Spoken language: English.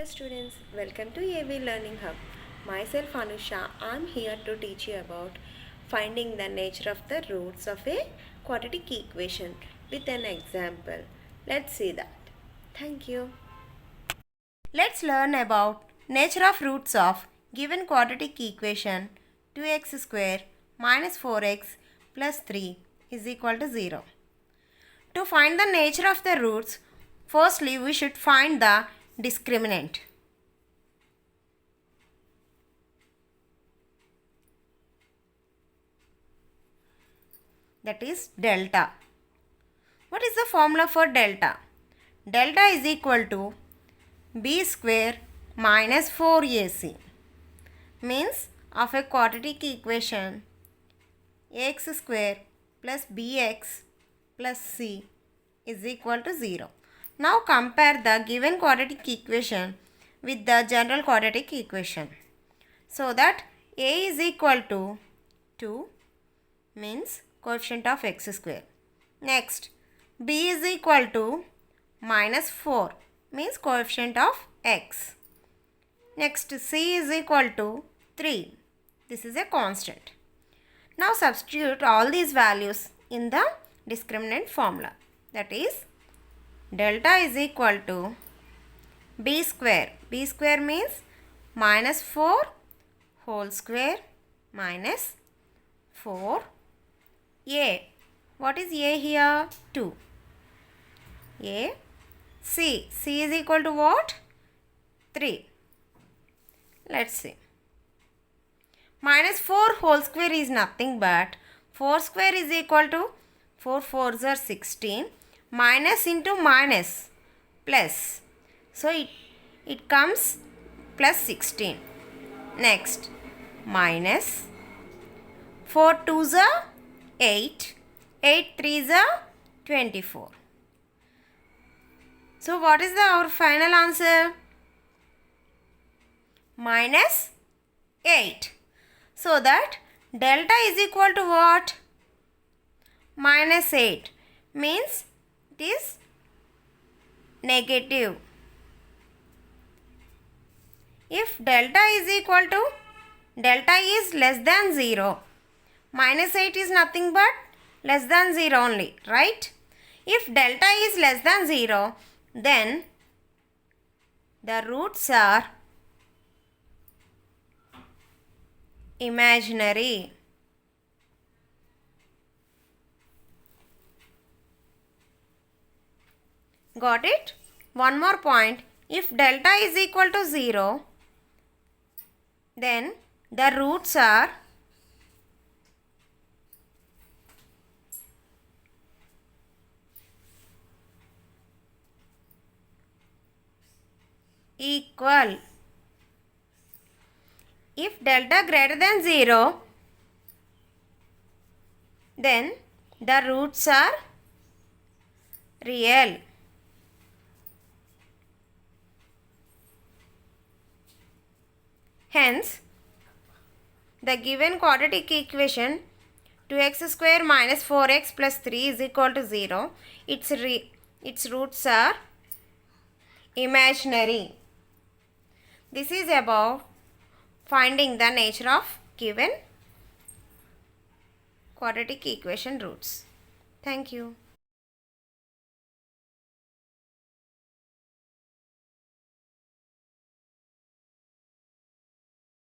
Students, welcome to AV Learning Hub. Myself Anusha, I am here to teach you about finding the nature of the roots of a quadratic equation with an example. Let's see that. Thank you. Let's learn about nature of roots of given quadratic equation 2x square minus 4x plus 3 is equal to 0. To find the nature of the roots, firstly we should find the discriminant. That is delta. What is the formula for delta? Delta is equal to b square minus 4ac. Means of a quadratic equation ax square plus bx plus c is equal to 0. Now compare the given quadratic equation with the general quadratic equation. So that a is equal to 2 means coefficient of x square. Next, b is equal to minus 4 means coefficient of x. Next, c is equal to 3. This is a constant. Now substitute all these values in the discriminant formula. That is delta is equal to b square. B square means minus 4 whole square minus 4 a. What is a here? 2. A. C. C is equal to what? 3. Let's see. Minus 4 whole square is nothing but 4 square is equal to 4 4s are 16. Minus into minus plus. So it comes plus 16. Next, minus 4 2s are 8. 8 3s are 24. So what is our final answer? Minus 8. So that delta is equal to what? Minus 8 means it is negative. If delta is equal to, delta is less than 0. Minus 8 is nothing but less than 0 only, right? If delta is less than 0, then the roots are imaginary. Got it? One more point. If delta is equal to 0, then the roots are equal. If delta greater than 0, then the roots are real. Hence, the given quadratic equation 2x square minus 4x plus 3 is equal to 0. Its roots are imaginary. This is about finding the nature of given quadratic equation roots. Thank you.